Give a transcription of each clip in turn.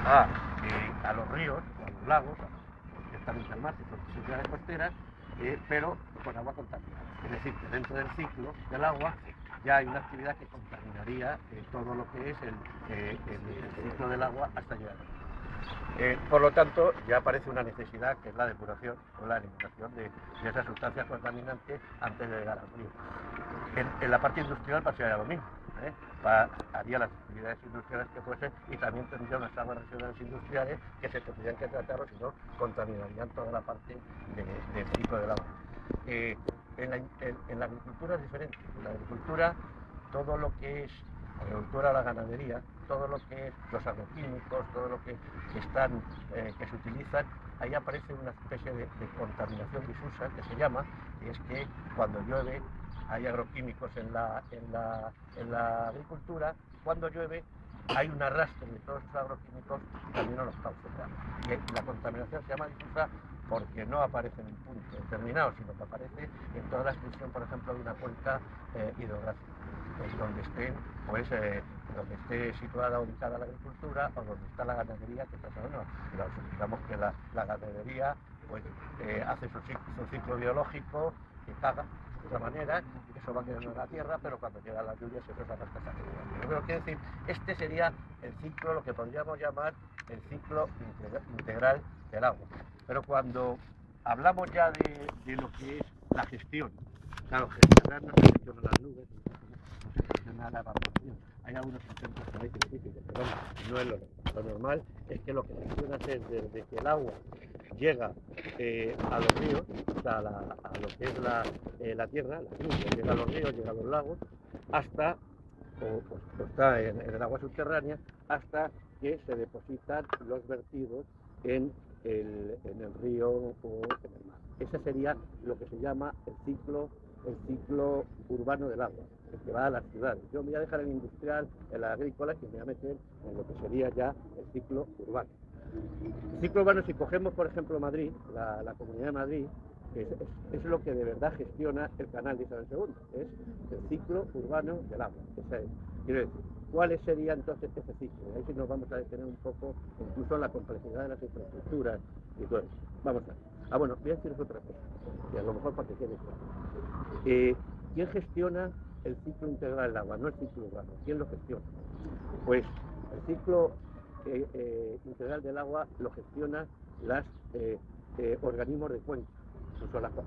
a los ríos, o a los lagos, directamente al mar, que son ciudades costeras, pero con agua contaminada. Es decir, que dentro del ciclo del agua ya hay una actividad que contaminaría todo lo que es el ciclo del agua hasta llegar. Por lo tanto, ya aparece una necesidad que es la depuración o la eliminación de esas sustancias contaminantes antes de llegar al río. En la parte industrial pasaría lo mismo. Haría las actividades industriales que fuesen y también tendría unas aguas residuales industriales que se tendrían que tratar o si no contaminarían toda la parte del ciclo del agua. En la agricultura es diferente. En la agricultura todo lo que es la agricultura, la ganadería, todo lo que es los agroquímicos, todo lo que se utilizan, ahí aparece una especie de contaminación difusa que se llama, y es que cuando llueve hay agroquímicos en la agricultura, cuando llueve hay un arrastre de todos esos agroquímicos también a los cauces de agua. Y la contaminación se llama difusa porque no aparece en un punto determinado, sino que aparece en toda la extensión, por ejemplo, de una cuenca hidrográfica, donde esté situada o ubicada la agricultura o donde está la ganadería, que está no. Digamos que la ganadería pues, hace su ciclo biológico, que caga de otra manera, eso va quedando en la tierra, pero cuando llegan las lluvias eso se arrastra hacia arriba. Pero quiero decir, este sería el ciclo, lo que podríamos llamar el ciclo integral del agua. Pero cuando hablamos ya de lo que es la gestión, claro, gestionar no se gestiona las nubes, no se gestiona la evaporación. Hay algunos intentos por ahí científicos, pero no es lo normal. Lo normal es que lo que gestionas es desde que el agua llega a los ríos, o sea, a lo que es la tierra, la lluvia, llega a los ríos, llega a los lagos, hasta, o está en el agua subterránea, hasta que se depositan los vertidos en el río o en el mar. Ese sería lo que se llama el ciclo urbano del agua, el que va a las ciudades. Yo me voy a dejar el industrial, el agrícola, que me voy a meter en lo que sería ya el ciclo urbano. El ciclo urbano, si cogemos por ejemplo Madrid, la Comunidad de Madrid, es lo que de verdad gestiona el canal de Isabel II, es el ciclo urbano del agua. Quiero decir, ¿cuál sería entonces ese ciclo? Ahí sí nos vamos a detener un poco, incluso en la complejidad de las infraestructuras y todo eso. Vamos a ver. Bueno, voy a decir otra cosa, que a lo mejor para que quede claro. ¿Quién gestiona el ciclo integral del agua? No el ciclo urbano. ¿Quién lo gestiona? Pues el ciclo integral del agua lo gestiona los organismos de cuenca.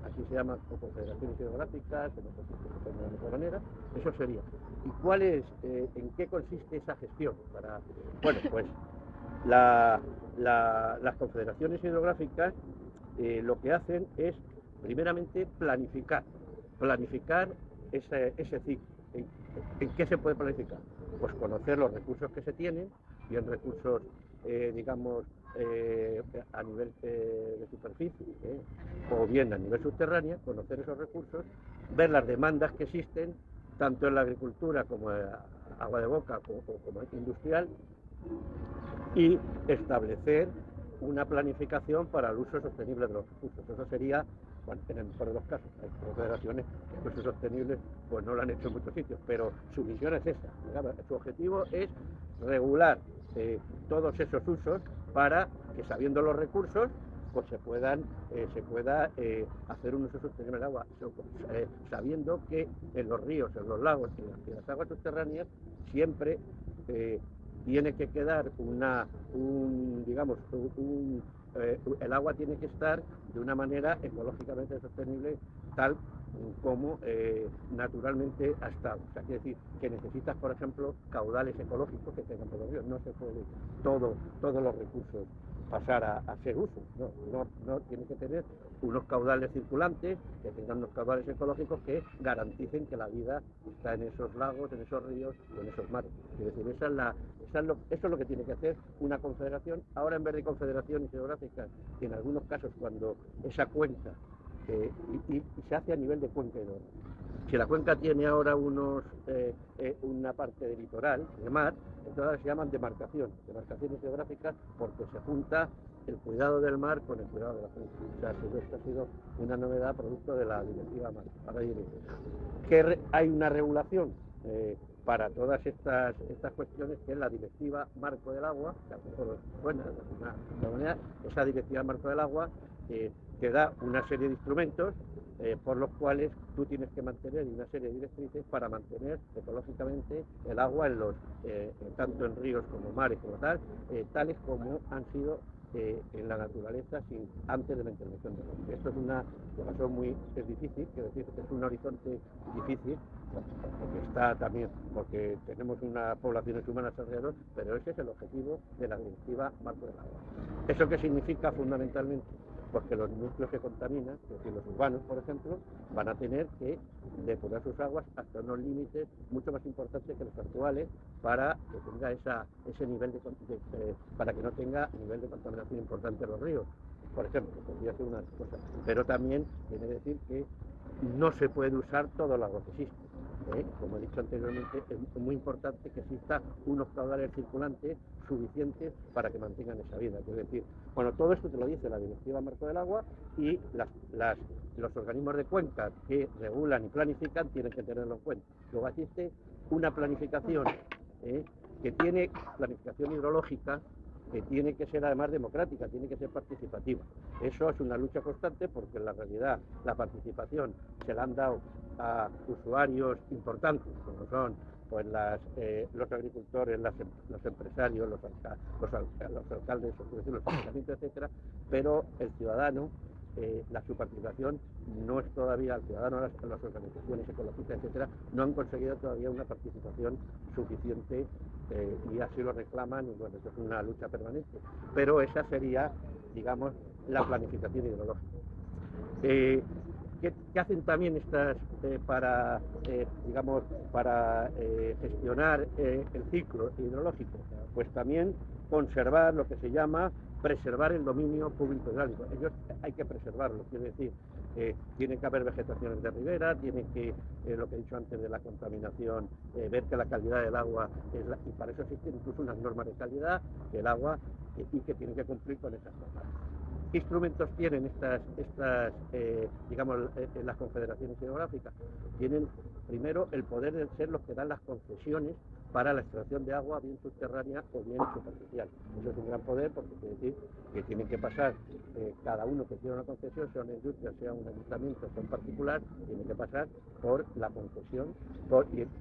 Aquí se llaman confederaciones hidrográficas, en otros sitios se llaman de otra manera. Eso sería. ¿Y en qué consiste esa gestión? Bueno, pues las confederaciones hidrográficas lo que hacen es, primeramente, planificar ese ciclo. ¿En qué se puede planificar? Pues conocer los recursos que se tienen, bien recursos, digamos, a nivel de superficie, o bien a nivel subterráneo, conocer esos recursos, ver las demandas que existen, tanto en la agricultura como en agua de boca o como industrial, y establecer una planificación para el uso sostenible de los recursos. Eso sería, bueno, en el mejor de los casos. Hay confederaciones que el uso sostenible pues no lo han hecho en muchos sitios, pero su misión es esa. Digamos, su objetivo es regular todos esos usos para que, sabiendo los recursos, pues se pueda hacer un uso sostenible del agua, sabiendo que en los ríos, en los lagos y en las aguas subterráneas siempre tiene que quedar el agua tiene que estar de una manera ecológicamente sostenible, tal como naturalmente ha estado. O sea, quiere decir que necesitas, por ejemplo, caudales ecológicos que tengan por los ríos. No se puede todos los recursos pasar a ser uso. No, tiene que tener unos caudales circulantes, que tengan unos caudales ecológicos que garanticen que la vida está en esos lagos, en esos ríos o en esos mares. Es decir, eso es lo que tiene que hacer una confederación. Ahora, en vez de confederaciones geográficas, en algunos casos cuando esa cuenca, y se hace a nivel de cuenca hidrográfica. Si la cuenca tiene ahora una parte de litoral, de mar, entonces se llaman demarcaciones geográficas, porque se junta el cuidado del mar con el cuidado de la cuenca. O sea, esto ha sido una novedad producto de la directiva mar. Ahora diré que hay una regulación para todas estas cuestiones, que es la Directiva Marco del Agua, que a lo mejor suena de alguna manera. Esa Directiva Marco del Agua te da una serie de instrumentos por los cuales tú tienes que mantener, y una serie de directrices para mantener ecológicamente el agua en tanto en ríos como mares como tales como han sido en la naturaleza antes de la intervención del hombre. Esto es una razón es difícil, quiero decir, es un horizonte difícil, porque está también, porque tenemos unas poblaciones humanas alrededor, pero ese es el objetivo de la Directiva Marco del Agua. ¿Eso qué significa fundamentalmente? Porque los núcleos que contaminan, es decir, los urbanos, por ejemplo, van a tener que depurar sus aguas hasta unos límites mucho más importantes que los actuales para que tenga ese nivel para que no tenga nivel de contaminación importante en los ríos. Por ejemplo, podría ser una cosa. Pero también tiene que decir que no se puede usar todo el agua que existe. Como he dicho anteriormente, es muy importante que exista unos caudales circulantes suficientes para que mantengan esa vida. Es decir, bueno, todo esto te lo dice la Directiva Marco del Agua, y los organismos de cuenca que regulan y planifican tienen que tenerlo en cuenta. Luego existe una planificación que tiene planificación hidrológica, que tiene que ser además democrática, tiene que ser participativa. Eso es una lucha constante, porque en la realidad la participación se la han dado a usuarios importantes, como son pues los agricultores, los empresarios, los alcaldes, los ayuntamientos, etcétera, pero el ciudadano, su participación no es todavía, el ciudadano, las organizaciones ecologistas, etcétera, no han conseguido todavía una participación suficiente, y así lo reclaman, y bueno, eso es una lucha permanente. Pero esa sería, digamos, la planificación hidrológica. ¿Qué hacen también estas para gestionar el ciclo hidrológico? Pues también conservar lo que se llama preservar el dominio público hidráulico. Ellos hay que preservarlo, quiere decir, tiene que haber vegetaciones de ribera, tiene que, lo que he dicho antes de la contaminación, ver que la calidad del agua y para eso existen incluso unas normas de calidad del agua, y que tienen que cumplir con esas normas. ¿Qué instrumentos tienen las confederaciones hidrográficas? Tienen primero el poder de ser los que dan las concesiones para la extracción de agua, bien subterránea o bien superficial. Eso es un gran poder, porque quiere decir que tienen que pasar, cada uno que tiene una concesión, sea una industria, sea un ayuntamiento, sea un particular, tiene que pasar por la concesión,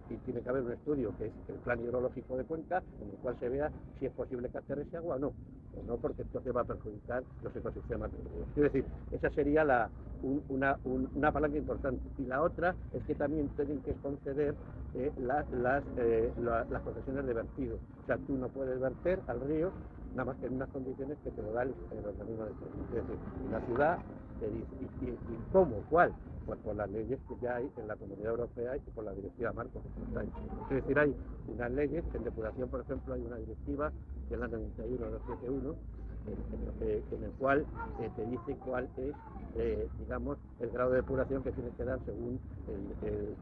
y tiene que haber un estudio, que es el plan hidrológico de Cuenca, en el cual se vea si es posible captar ese agua o no, porque entonces va a perjudicar los ecosistemas del río. Es decir, esa sería una palanca importante. Y la otra es que también tienen que conceder las concesiones de vertido. O sea, tú no puedes verter al río nada más que en unas condiciones que te lo da el organismo de gestión. Es decir, una ciudad te dice, ¿y cómo? ¿Cuál? Pues por las leyes que ya hay en la Comunidad Europea y por la Directiva Marco. Es decir, hay unas leyes, en depuración, por ejemplo, hay una directiva, que es la 91-271, en el cual te dice cuál es, digamos, el grado de depuración que tienes que dar según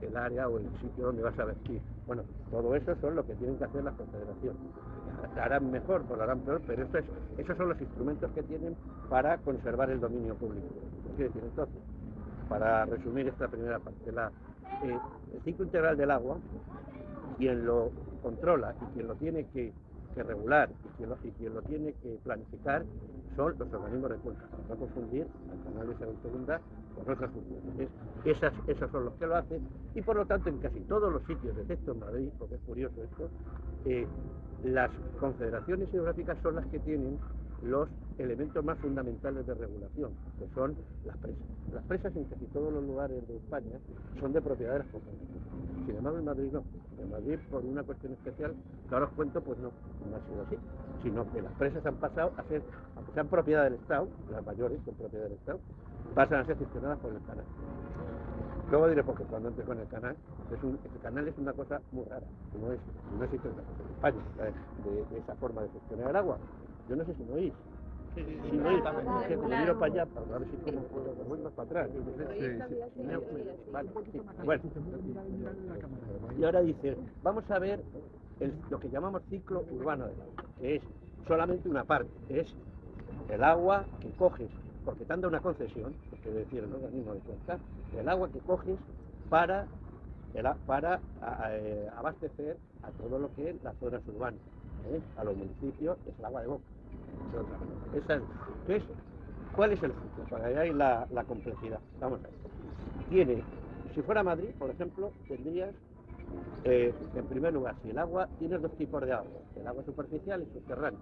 el área o el sitio donde vas a vertir. Bueno, todo eso son lo que tienen que hacer las confederaciones. Harán mejor, pues lo harán peor, pero esos son los instrumentos que tienen para conservar el dominio público. Quiero decir, entonces, para resumir esta primera parte, el ciclo integral del agua, quien lo controla y quien lo tiene que regular y quien lo tiene que planificar son los organismos de cuenca, para no confundir al canal de segunda con otras funciones. Esos son los que lo hacen, y por lo tanto en casi todos los sitios, excepto en Madrid, porque es curioso esto, las confederaciones hidrográficas son las que tienen los elementos más fundamentales de regulación, que son las presas. Las presas en casi todos los lugares de España son de propiedad de las confederaciones. Sin embargo, en Madrid no. En Madrid, por una cuestión especial, que ahora os cuento, pues no ha sido así, sino que las presas han pasado a ser, aunque sean propiedad del Estado, las mayores son propiedad del Estado, pasan a ser gestionadas por el canal. Luego diré, porque cuando entres con el canal, el canal es una cosa muy rara, no existe otra cosa en España, de esa forma de gestionar el agua. Yo no sé si me oís. Si no oís, que me miro para allá, para ver si voy más para atrás. Vale, sí. Bueno, y ahora dice, vamos a ver lo que llamamos ciclo urbano del agua, que es solamente una parte, es el agua que coges, porque te han dado una concesión, que quiere decir el organismo de cuenca, el agua que coges para para abastecer a todo lo que es las zonas urbanas, a los municipios, es el agua de boca. Entonces, ¿cuál es el ciclo? Para que veáis la complejidad. Vamos a ver. Si fuera Madrid, por ejemplo, tendrías, en primer lugar, si el agua, tienes dos tipos de agua, el agua superficial y subterránea.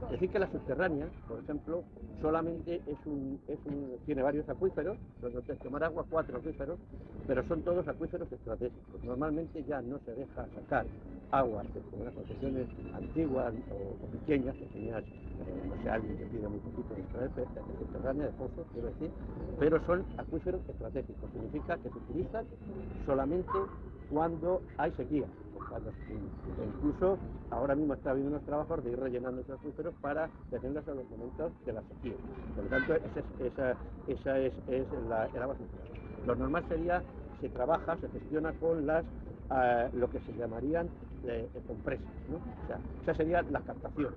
Es decir, que la subterránea, por ejemplo, solamente tiene varios acuíferos, donde tienes que tomar agua, 4 acuíferos, pero son todos acuíferos estratégicos. Normalmente ya no se deja sacar aguas con unas concesiones antiguas o pequeñas, no sé, alguien que pide muy poquito de extraer subterránea, de pozos, quiero decir, pero son acuíferos estratégicos. Significa que se utilizan solamente cuando hay sequía, incluso ahora mismo está habiendo unos trabajos de ir rellenando esos acuíferos para tenerlos en los momentos de la sequía. Por lo tanto, esa es el agua subterránea. Lo normal sería, se gestiona con lo que se llamarían compresas, ¿no? O sea, esa sería la captación.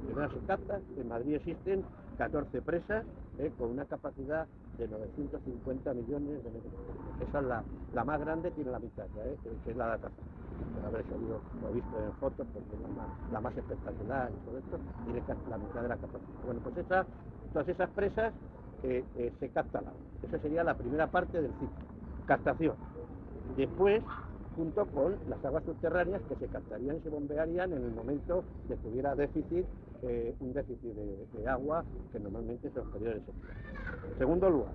Primero se capta, en Madrid existen 14 presas con una capacidad de 950 millones de metros cúbicos. Esa es la más grande, tiene la mitad, que es la datación. Por haber salido, lo he visto en fotos, porque es la más espectacular y todo esto, tiene la mitad de la capacidad. Bueno, pues todas esas presas se captan agua. Esa sería la primera parte del ciclo, captación. Después, junto con las aguas subterráneas que se captarían y se bombearían en el momento de que hubiera un déficit de agua, que normalmente son periodos de sequía. En segundo lugar,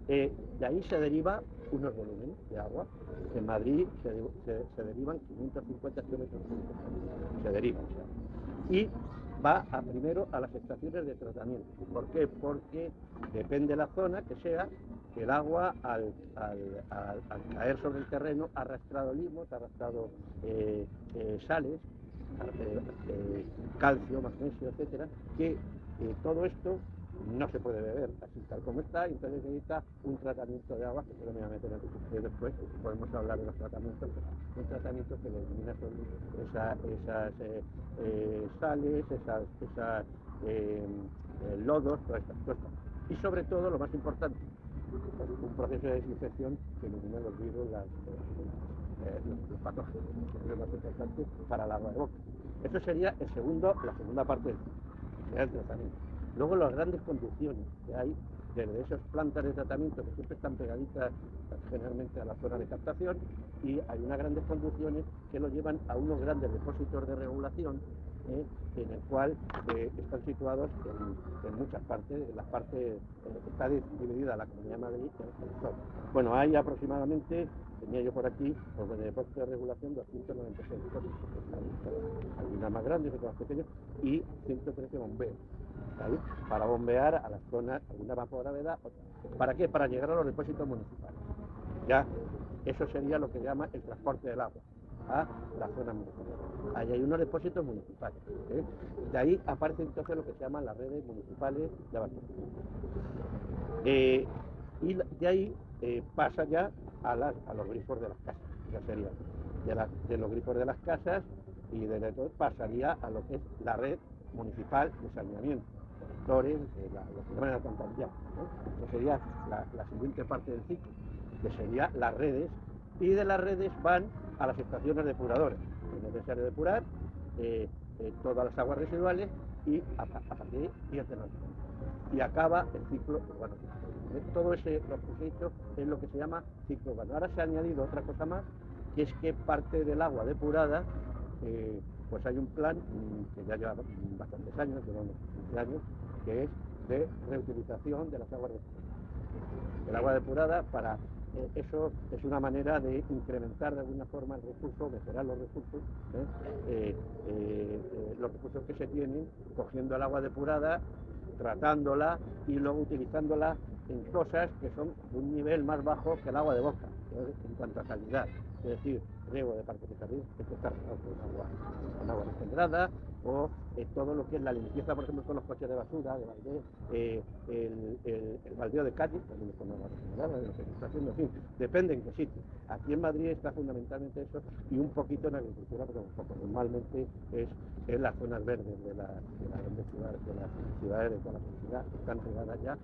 de ahí se deriva unos volúmenes de agua. En Madrid se derivan 550 kilómetros cúbicos. Se deriva, o sea. Y va primero a las estaciones de tratamiento. ¿Por qué? Porque depende de la zona que sea, el agua al caer sobre el terreno ha arrastrado limos, ha arrastrado sales, calcio, magnesio, etcétera, que todo esto no se puede beber así tal como está, y entonces necesita un tratamiento de agua, que se lo voy a meter aquí después, podemos hablar de los tratamientos, un tratamiento que le elimina esas sales, esas lodos, todas estas cosas. Y sobre todo, lo más importante, un proceso de desinfección que elimina los virus, los patógenos, que es lo más importante para el agua de boca. Eso sería la segunda parte del ciclo, sería el tratamiento. Luego las grandes conducciones que hay desde esas plantas de tratamiento que siempre están pegaditas generalmente a la zona de captación, y hay unas grandes conducciones que lo llevan a unos grandes depósitos de regulación, en el cual están situados en muchas partes. Está dividida la Comunidad de Madrid en zonas. Bueno, hay aproximadamente, tenía yo por aquí, pues de depósitos de regulación 296 depósitos, algunas más grandes, otras más pequeñas, y 113 bombeos, ¿vale? Para bombear a las zonas, alguna bajo gravedad. ¿Para qué? Para llegar a los depósitos municipales. Ya, eso sería lo que se llama el transporte del agua a la zona municipal. Ahí hay unos depósitos municipales. De ahí aparece entonces lo que se llaman las redes municipales de abastecimiento. Y de ahí pasa ya a los grifos de las casas. Ya sería de los grifos de las casas, y de todo pasaría a lo que es la red municipal de saneamiento, colectores, lo que llaman el alcantarillado. Esa sería la siguiente parte del ciclo, que sería las redes, y de las redes van a las estaciones depuradoras. Es necesario depurar todas las aguas residuales, y a partir de ahí pierden los ríos. Y acaba el ciclo urbano. Todo lo que he hecho es lo que se llama ciclo urbano. Ahora se ha añadido otra cosa más, que es que parte del agua depurada, pues hay un plan que ya lleva bastantes años, lleva unos 15 años, que es de reutilización de las aguas depuradas. El agua depurada, eso es una manera de incrementar de alguna forma el recurso, mejorar los recursos que se tienen, cogiendo el agua depurada, tratándola y luego utilizándola en cosas que son de un nivel más bajo que el agua de boca, en cuanto a calidad. Es decir, riego de parques y jardines, que está regado con agua regenerada, o todo lo que es la limpieza, por ejemplo, con los coches de basura, de baldeo, el baldeo de calle, también con agua regenerada, de lo que se está haciendo, en fin, depende en qué sitio. Aquí en Madrid está fundamentalmente eso, y un poquito en agricultura, pero un poco. Normalmente es en las zonas verdes de las grandes ciudades, de las ciudades de toda la comunidad, están regadas ya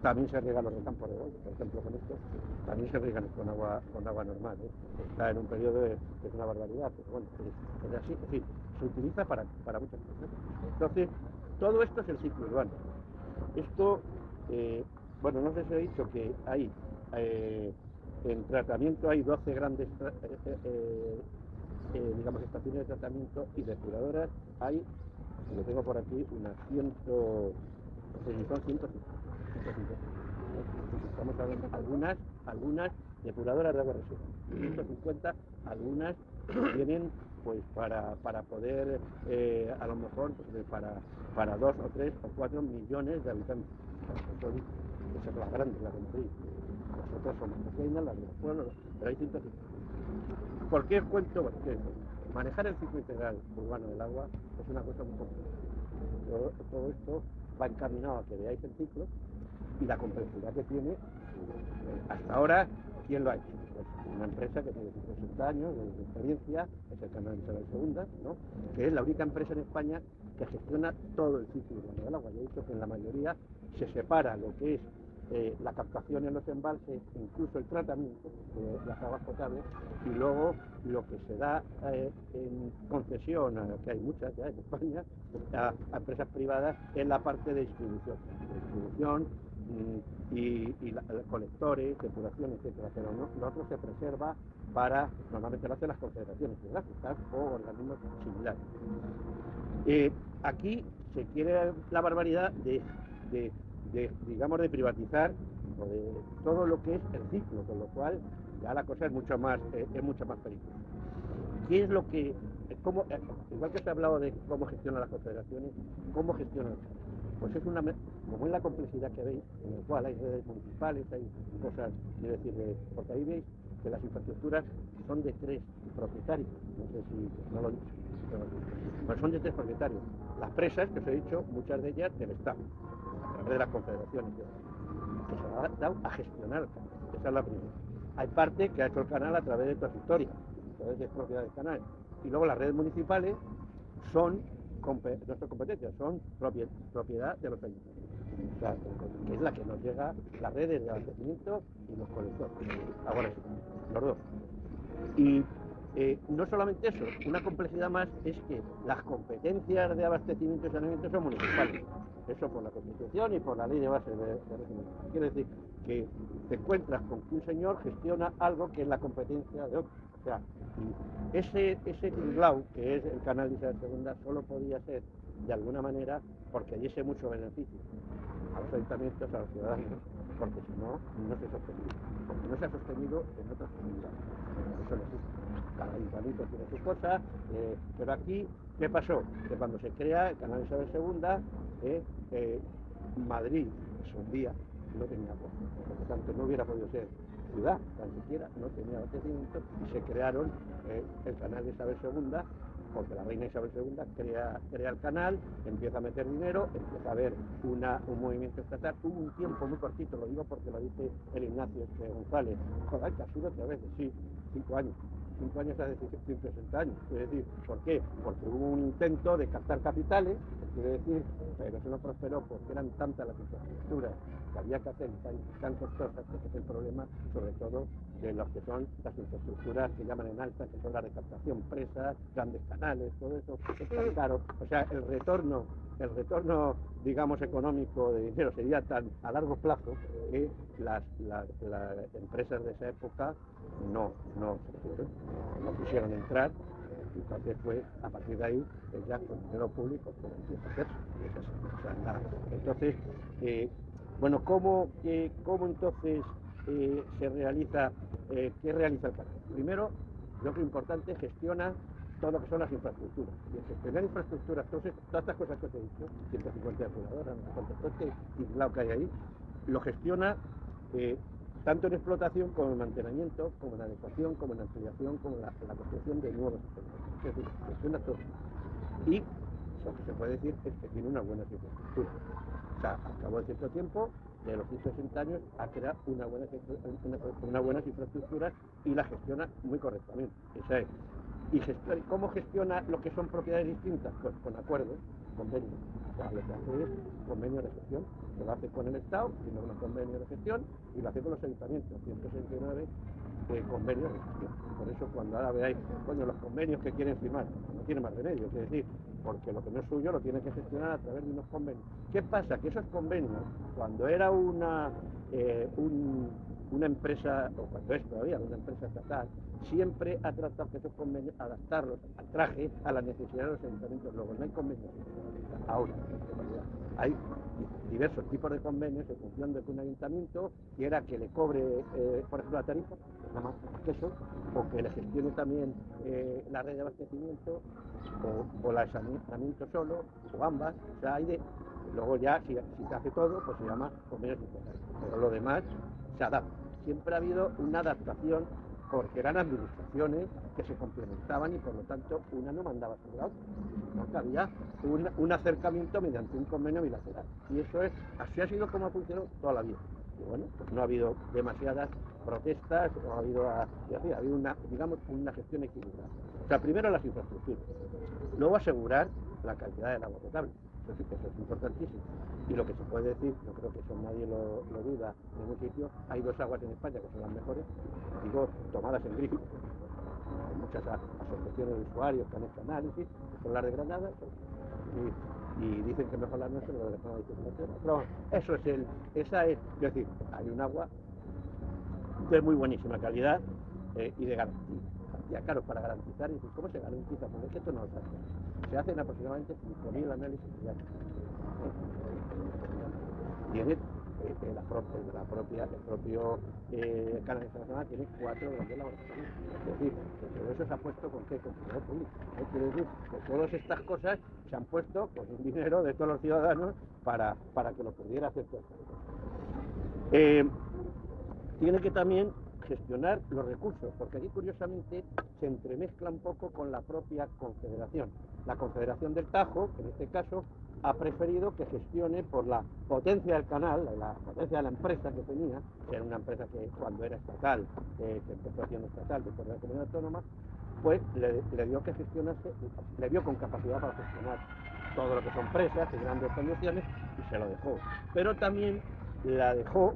También se riegan los de campo de golf, por ejemplo, con esto. También se riegan con agua normal. Está en un periodo que es una barbaridad, pero bueno, es así. En fin, se utiliza para muchas cosas. Entonces, todo esto es el ciclo urbano. Esto, bueno, no sé si he dicho que hay, en tratamiento hay 12 grandes, digamos, estaciones de tratamiento, y depuradoras hay, lo tengo por aquí, unas 100, no sé si son 150. Estamos hablando algunas depuradoras de agua residual, 150, algunas tienen pues para poder a lo mejor pues, para 2 o 3 o 4 millones de habitantes. Esas son las grandes, las de Madrid. Las otras son más pequeñas, las de los pueblos, pero hay 150. ¿Por qué os cuento? Porque manejar el ciclo integral urbano del agua es una cosa muy compleja. Todo esto va encaminado a que veáis el ciclo y la complejidad que tiene. Hasta ahora, ¿quién lo ha hecho? Pues una empresa que tiene 60 años de experiencia, es el Canal Isabel II, ¿no? Que es la única empresa en España que gestiona todo el ciclo urbano del agua. Ya he dicho que en la mayoría se separa lo que es la captación en los embalses, incluso el tratamiento de las aguas potables, y luego lo que se da en concesión, que hay muchas ya en España, a empresas privadas, en la parte de distribución. Y colectores, depuración, etcétera, pero lo otro se preserva para, normalmente lo hacen las confederaciones geográficas o organismos similares. Aquí se quiere la barbaridad digamos, de privatizar o de todo lo que es el ciclo, con lo cual ya la cosa es mucho más peligrosa. ¿Qué es lo que, cómo, igual que se ha hablado de cómo gestionan las confederaciones, cómo gestionan? Pues es como es la complejidad que veis, en el cual hay redes municipales, hay cosas, es decir, porque ahí veis que las infraestructuras son de 3 propietarios, no sé si no lo he dicho, pero son de 3 propietarios. Las presas, que os he dicho, muchas de ellas del Estado, a través de las confederaciones, que se ha dado a gestionar el canal. Esa es la primera. Hay parte que ha hecho el canal a través de toda su historia, entonces es propiedad del canal. Y luego las redes municipales son nuestra competencia, son propiedad de los ayuntamientos, o sea, que es la que nos llega, las redes de abastecimiento y los colectores. Ahora sí, los dos. Y no solamente eso, una complejidad más es que las competencias de abastecimiento y saneamiento son municipales. Eso por la Constitución y por la ley de base de régimen. Quiere decir que te encuentras con que un señor gestiona algo que es la competencia de otro. O sea, ese tinglao, que es el canal de Isabel II, solo podía ser de alguna manera porque diese mucho beneficio a los ayuntamientos, a los ciudadanos, porque si no, no se sostenía. Porque no se ha sostenido en otras comunidades. Eso no existe. Cada ayuntamiento tiene sus cosas, pero aquí, ¿qué pasó? Que cuando se crea el canal de Isabel II, Madrid, es un día, no tenía agua. Por lo tanto, no hubiera podido ser ciudad, tan siquiera, no tenía abastecimiento, y se crearon el canal de Isabel II, porque la reina Isabel II crea el canal, empieza a meter dinero, empieza a haber un movimiento estatal. Hubo un tiempo muy cortito, lo digo porque lo dice el Ignacio González, joder, que ha sido 3 veces, sí, 5 años. 5 años hace 160 años. Es decir, ¿por qué? Porque hubo un intento de captar capitales, quiere decir, pero eso no prosperó porque eran tantas las infraestructuras que había que hacer tan costosas, que es el problema, sobre todo, de lo que son las infraestructuras que llaman en alta, que son las de captación, presas, grandes canales, todo eso es tan caro. O sea, el retorno, digamos, económico de dinero sería tan a largo plazo que las empresas de esa época no quisieron entrar, y entonces fue a partir de ahí ya con dinero público como empieza a hacerse. O sea, nada. Entonces, bueno, ¿cómo entonces se realiza, qué realiza el canal? Primero, lo que es importante, gestiona todo lo que son las infraestructuras. Y en gestionar infraestructuras, todas estas cosas que os he dicho, 150 depuradoras, no sé cuánto, todo este tinglao que hay ahí, lo gestiona tanto en explotación como en mantenimiento, como en adecuación, como en ampliación, como en la construcción de nuevos sistemas. Es decir, gestiona todo. Y lo que se puede decir es que tiene unas buenas infraestructuras. O sea, al cabo de cierto tiempo, de los 160 años, ha creado unas buenas infraestructuras y las gestiona muy correctamente. Esa es. ¿Y cómo gestiona lo que son propiedades distintas? Pues con acuerdos. convenios. O sea, lo que hace es convenio de gestión, que lo hace con el Estado, tiene unos convenios de gestión, y lo hace con los ayuntamientos, 169 convenios de gestión. Por eso cuando ahora veáis, coño, los convenios que quieren firmar, no tiene más remedio, es decir, porque lo que no es suyo lo tiene que gestionar a través de unos convenios. ¿Qué pasa? Que esos convenios, cuando era una empresa, o cuando es todavía una empresa estatal, siempre ha tratado que esos convenios, adaptarlos al traje, a las necesidades de los ayuntamientos. Luego no hay convenios. Ahora, hay diversos tipos de convenios en función de que un ayuntamiento quiera que le cobre, por ejemplo, la tarifa, nada más que eso, o que le gestione también la red de abastecimiento, o el saneamiento solo, o ambas. O sea, hay de... Luego ya, si se hace todo, pues se llama convenios integrales. Pero lo demás se adapta. Siempre ha habido una adaptación porque eran administraciones que se complementaban y por lo tanto una no mandaba sobre la otra, sino que había un acercamiento mediante un convenio bilateral. Y eso es, así ha sido como ha funcionado toda la vida. Y bueno, pues no ha habido demasiadas protestas, o ha habido una, digamos, una gestión equilibrada. O sea, primero las infraestructuras, luego asegurar la calidad del agua potable. Eso es importantísimo. Y lo que se puede decir, yo creo que eso nadie lo duda en ningún sitio, hay dos aguas en España que son las mejores, digo, tomadas en grifo. Hay muchas asociaciones de usuarios que han hecho análisis, que son las de Granada, y dicen que mejor las nuestras, pero las de Granada dicen que mejor. Pero bueno, eso es esa es decir, hay un agua de muy buenísima calidad y de garantía. Claro, para garantizar, y decir, ¿cómo se garantiza? Porque es que esto no lo sabe. Se hacen aproximadamente 5.000 análisis diarios. Tiene el propio canal internacional tiene 4 grandes laboratorios. Es decir, que todo eso se ha puesto con qué, con dinero público. Quiere decir que todas estas cosas se han puesto con un dinero de todos los ciudadanos para que lo pudiera hacer todo. Tiene que también gestionar los recursos, porque aquí curiosamente se entremezcla un poco con la propia confederación. La Confederación del Tajo, que en este caso ha preferido que gestione por la potencia del canal, la potencia de la empresa que tenía, que era una empresa que cuando era estatal, que empezó siendo estatal después de la comunidad autónoma, pues le dio que gestionase, le dio con capacidad para gestionar todo lo que son presas y grandes conducciones y se lo dejó. Pero también la dejó